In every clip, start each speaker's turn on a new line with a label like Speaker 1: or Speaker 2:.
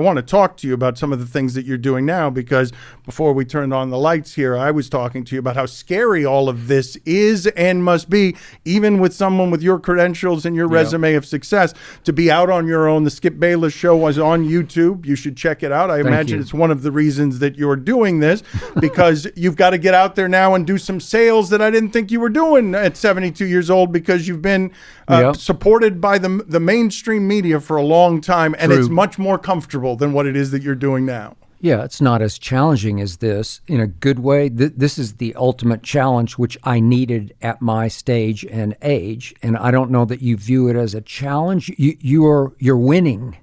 Speaker 1: I want to talk to you about some of the things that you're doing now, because before we turned on the lights here, I was talking to you about how scary all of this is and must be, even with someone with your credentials and your resume of success, to be out on your own. The Skip Bayless Show was on YouTube. You should check it out. I imagine it's one of the reasons that you're doing this, because you've got to get out there now and do some sales that I didn't think you were doing at 72 years old, because you've been supported by the mainstream media for a long time, and it's much more comfortable than what it is that you're doing now.
Speaker 2: Yeah, it's not as challenging as this in a good way. This is the ultimate challenge, which I needed at my stage and age. And I don't know that you view it as a challenge. You're winning.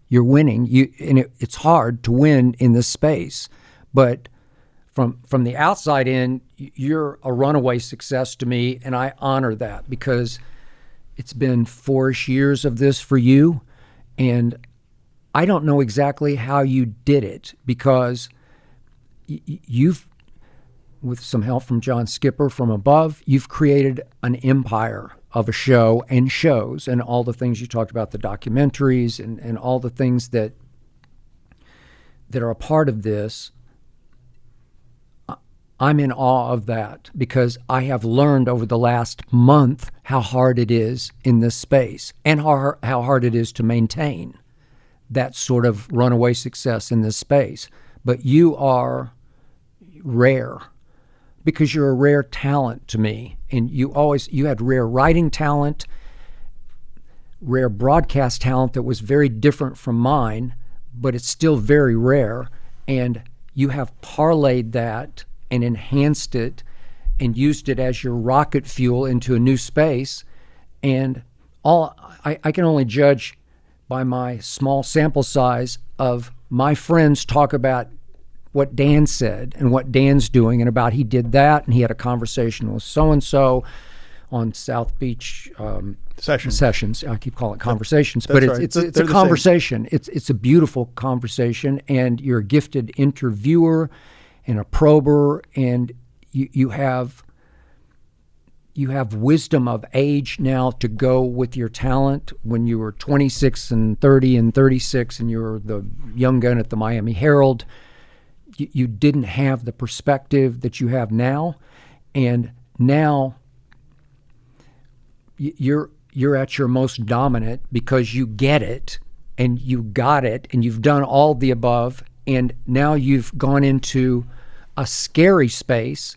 Speaker 2: You're winning. It's hard to win in this space, but from the outside in, you're a runaway success to me, and I honor that, because it's been 4-ish years of this for you, and I don't know exactly how you did it, because you've, with some help from John Skipper from above, you've created an empire of a show and shows and all the things you talked about, the documentaries and all the things that are a part of this. I'm in awe of that, because I have learned over the last month how hard it is in this space, and how hard it is to maintain that sort of runaway success in this space. But you are rare, because you're a rare talent to me. And you had rare writing talent, rare broadcast talent that was very different from mine, but it's still very rare. And you have parlayed that and enhanced it and used it as your rocket fuel into a new space. And I can only judge by my small sample size of my friends talk about what Dan said and what Dan's doing, and about he did that, and he had a conversation with so-and-so on South Beach sessions. I keep calling it conversations, but it's a conversation. It's a beautiful conversation, and you're a gifted interviewer and a prober, and you have wisdom of age now to go with your talent. When you were 26 and 30 and 36 and you were the young gun at the Miami Herald, you didn't have the perspective that you have now. And now you're at your most dominant, because you get it and you got it and you've done all the above. And now you've gone into a scary space,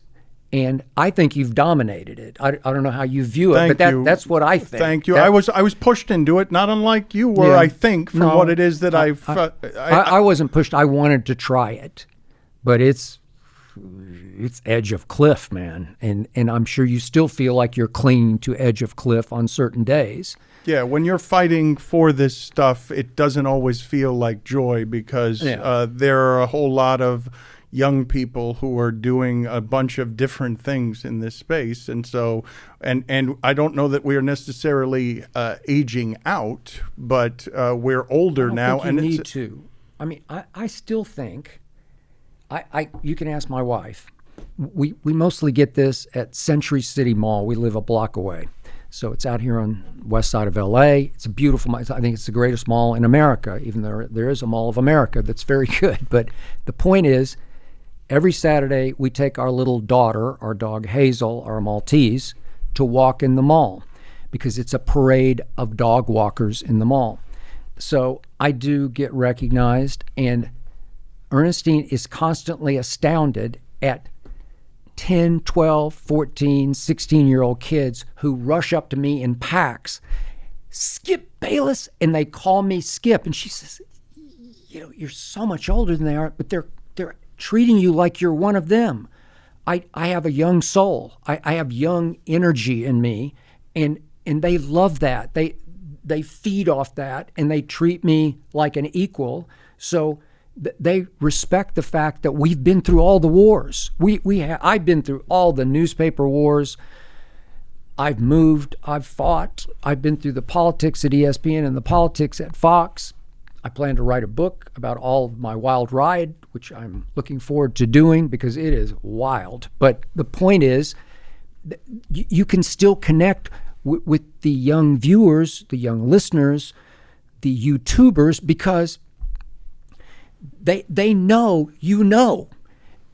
Speaker 2: and I think you've dominated it. I don't know how you view it, that's what I think.
Speaker 1: Thank you. I was pushed into it, not unlike you were, I think, from what it is that
Speaker 2: I wasn't pushed. I wanted to try it, but it's edge of cliff, man. And I'm sure you still feel like you're clinging to edge of cliff on certain days.
Speaker 1: Yeah, when you're fighting for this stuff, it doesn't always feel like joy, because there are a whole lot of young people who are doing a bunch of different things in this space. And so, and I don't know that we are necessarily aging out, but we're older now.
Speaker 2: And you need to. I mean, I still think, you can ask my wife. We mostly get this at Century City Mall. We live a block away. So it's out here on west side of LA. It's a beautiful mall. I think it's the greatest mall in America, even though there is a Mall of America that's very good. But the point is, every Saturday we take our little daughter, our dog Hazel, our Maltese, to walk in the mall, because it's a parade of dog walkers in the mall. So I do get recognized, and Ernestine is constantly astounded at 10, 12, 14, 16-year-old kids who rush up to me in packs, Skip Bayless, and they call me Skip. And she says, you're so much older than they are, but they're treating you like you're one of them. I have a young soul. I have young energy in me, and they love that. They feed off that, and they treat me like an equal. So they respect the fact that we've been through all the wars. I've been through all the newspaper wars. I've moved, I've fought, I've been through the politics at ESPN and the politics at Fox. I plan to write a book about all of my wild ride, which I'm looking forward to doing, because it is wild. But the point is, you can still connect with the young viewers, the young listeners, the YouTubers, because they know you know,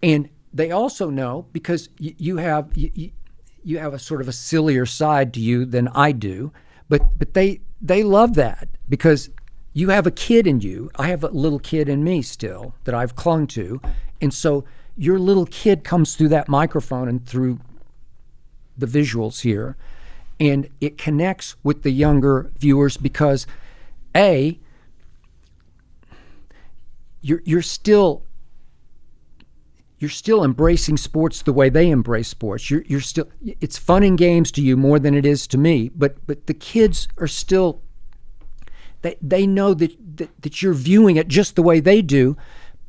Speaker 2: and they also know because you have a sort of a sillier side to you than I do, but they love that because you have a kid in you. I have a little kid in me still that I've clung to, and so your little kid comes through that microphone and through the visuals here, and it connects with the younger viewers because you're still embracing sports the way they embrace sports. You're still, it's fun and games to you more than it is to me, but the kids are still, they know that you're viewing it just the way they do,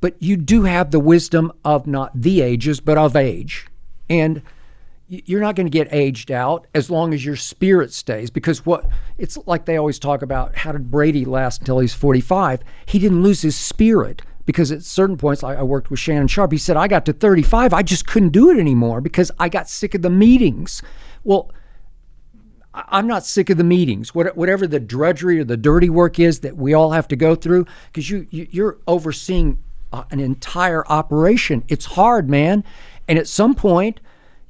Speaker 2: but you do have the wisdom of not the ages, but of age. And you're not going to get aged out as long as your spirit stays, because it's like they always talk about, how did Brady last until he's 45? He didn't lose his spirit, because at certain points, I worked with Shannon Sharpe. He said, I got to 35, I just couldn't do it anymore because I got sick of the meetings. Well, I'm not sick of the meetings, whatever the drudgery or the dirty work is that we all have to go through, because you're overseeing an entire operation. It's hard, man. And at some point,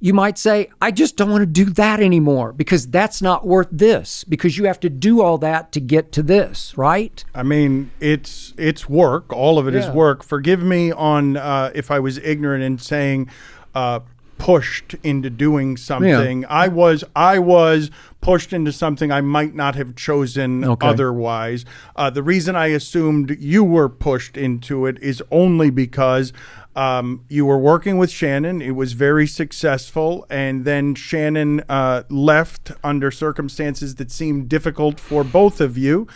Speaker 2: you might say, I just don't want to do that anymore because that's not worth this, because you have to do all that to get to this, right?
Speaker 1: I mean, it's work. All of it is work. Forgive me on if I was ignorant in saying pushed into doing something. I was pushed into something I might not have chosen otherwise. The reason I assumed you were pushed into it is only because you were working with Shannon. It was very successful. And then Shannon left under circumstances that seemed difficult for both of you.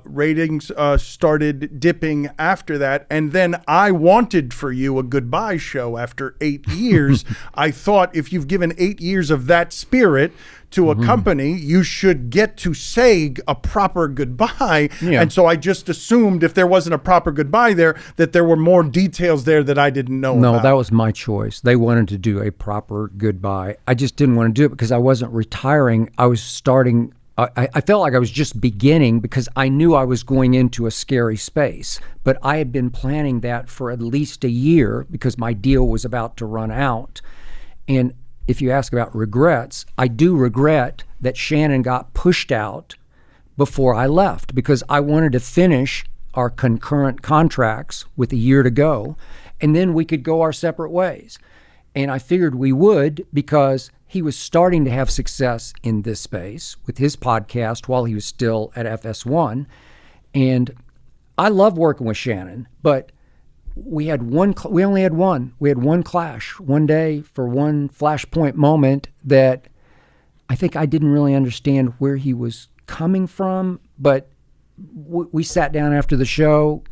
Speaker 1: Ratings started dipping after that. And then I wanted for you a goodbye show after 8 years. I thought if you've given 8 years of that spirit to a company, you should get to say a proper goodbye. Yeah. And so I just assumed if there wasn't a proper goodbye there, that there were more details there that I didn't know about.
Speaker 2: No, that was my choice. They wanted to do a proper goodbye. I just didn't want to do it because I wasn't retiring. I was starting. I felt like I was just beginning because I knew I was going into a scary space. But I had been planning that for at least a year because my deal was about to run out. And if you ask about regrets, I do regret that Shannon got pushed out before I left because I wanted to finish our concurrent contracts with a year to go, and then we could go our separate ways. And I figured we would because he was starting to have success in this space with his podcast while he was still at FS1. And I love working with Shannon, but we only had one clash one day for one flashpoint moment that I think I didn't really understand where he was coming from, but we sat down after the show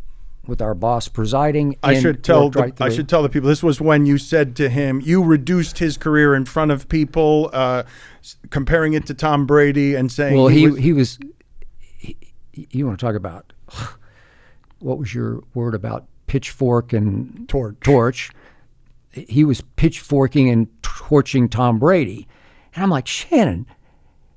Speaker 2: with our boss presiding.
Speaker 1: I should tell the people, this was when you said to him, you reduced his career in front of people, comparing it to Tom Brady and saying,
Speaker 2: well, you want to talk about, what was your word about pitchfork and torch? He was pitchforking and torching Tom Brady. And I'm like, Shannon,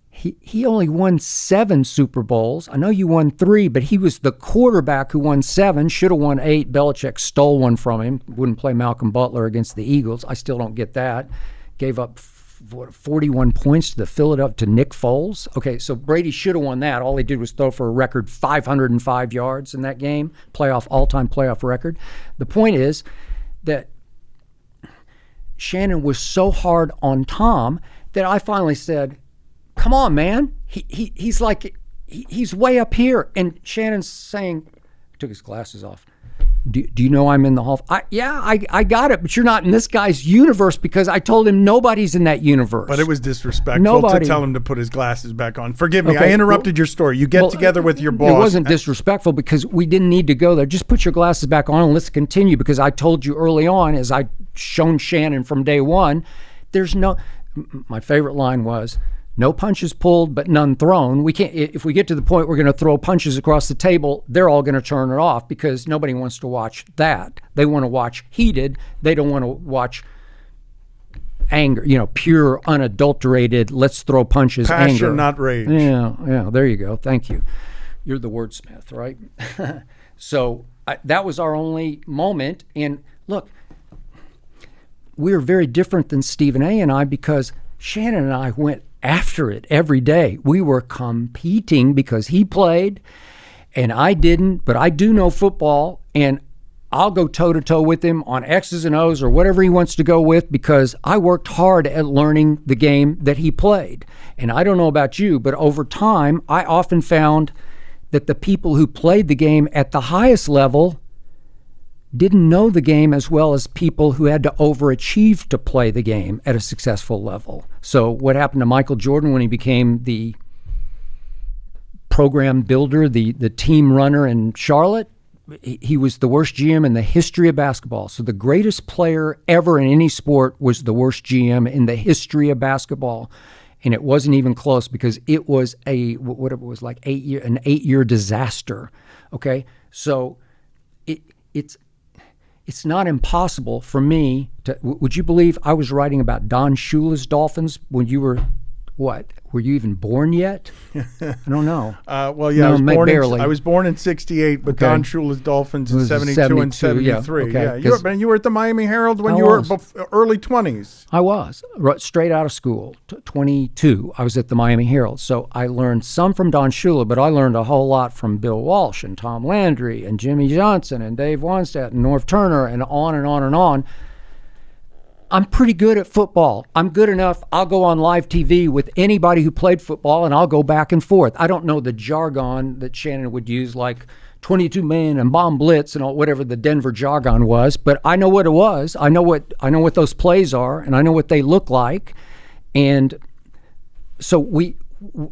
Speaker 2: he only won 7 Super Bowls. I know you won 3, but he was the quarterback who won 7, should have won 8. Belichick stole one from him, wouldn't play Malcolm Butler against the Eagles. I still don't get that. Gave up 41 points to Nick Foles. Okay, so Brady should have won that. All he did was throw for a record 505 yards in that game, all-time playoff record. The point is that Shannon was so hard on Tom that I finally said, come on, man. He's way up here. And Shannon's saying, took his glasses off. Do you know I'm in the Hall? I got it, but you're not in this guy's universe because I told him nobody's in that universe.
Speaker 1: But it was disrespectful to tell him to put his glasses back on. Forgive me, I interrupted your story. You get together with your boss.
Speaker 2: It wasn't disrespectful because we didn't need to go there. Just put your glasses back on and let's continue, because I told you early on, as I'd shown Shannon from day one, my favorite line was, no punches pulled, but none thrown. We can't. If we get to the point we're going to throw punches across the table, they're all going to turn it off because nobody wants to watch that. They want to watch heated. They don't want to watch anger. Pure, unadulterated. Let's throw punches.
Speaker 1: Passion,
Speaker 2: anger.
Speaker 1: not rage.
Speaker 2: Yeah. There you go. Thank you. You're the wordsmith, right? So that was our only moment. And look, we're very different than Stephen A. and I, because Shannon and I went after it every day. We were competing because he played and I didn't, but I do know football, and I'll go toe-to-toe with him on X's and O's or whatever he wants to go with, because I worked hard at learning the game that he played. And I don't know about you, but over time, I often found that the people who played the game at the highest level didn't know the game as well as people who had to overachieve to play the game at a successful level. So what happened to Michael Jordan when he became the program builder, the team runner in Charlotte? He was the worst GM in the history of basketball. So the greatest player ever in any sport was the worst GM in the history of basketball. And it wasn't even close, because it was what it was like an 8-year disaster. Okay. So it's not impossible for me to, would you believe I was writing about Don Shula's Dolphins when you were, what? Were you even born yet? I don't know.
Speaker 1: Well, yeah,
Speaker 2: No,
Speaker 1: I was born in '68, but
Speaker 2: Okay.
Speaker 1: Don Shula's Dolphins in
Speaker 2: Was
Speaker 1: '72 and
Speaker 2: 72, yeah.
Speaker 1: '73.
Speaker 2: Okay,
Speaker 1: Yeah,
Speaker 2: 'cause
Speaker 1: you were at the Miami Herald when
Speaker 2: I
Speaker 1: you were
Speaker 2: was.
Speaker 1: early 20s.
Speaker 2: I was straight out of school, 22. I was at the Miami Herald. So I learned some from Don Shula, but I learned a whole lot from Bill Walsh and Tom Landry and Jimmy Johnson and Dave Wannstedt and Norv Turner and on and on and on. I'm pretty good at football. I'm good enough. I'll go on live TV with anybody who played football, and I'll go back and forth. I don't know the jargon that Shannon would use, like 22 man and bomb blitz and all, whatever the Denver jargon was, but I know what it was. I know what those plays are, and I know what they look like. And so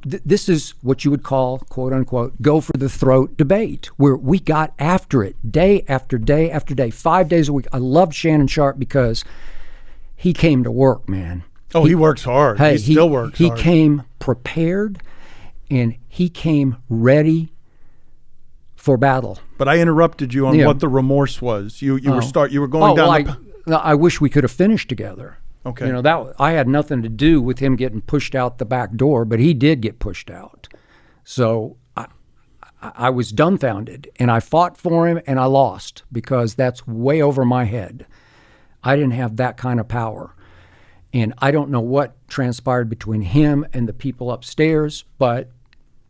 Speaker 2: this is what you would call, quote unquote, go for the throat debate, where we got after it day after day after day, 5 days a week. I loved Shannon Sharpe because he came to work, man.
Speaker 1: Oh, he works hard.
Speaker 2: Hey,
Speaker 1: he still works hard.
Speaker 2: He came prepared, and he came ready for battle.
Speaker 1: But I interrupted you on
Speaker 2: Yeah.
Speaker 1: what the remorse was. You were going
Speaker 2: Oh,
Speaker 1: down
Speaker 2: well, I wish we could have finished together.
Speaker 1: Okay.
Speaker 2: You know, that I had nothing to do with him getting pushed out the back door, but he did get pushed out. So I was dumbfounded, and I fought for him, and I lost, because that's way over my head. I didn't have that kind of power. And I don't know what transpired between him and the people upstairs, but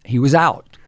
Speaker 2: he was out.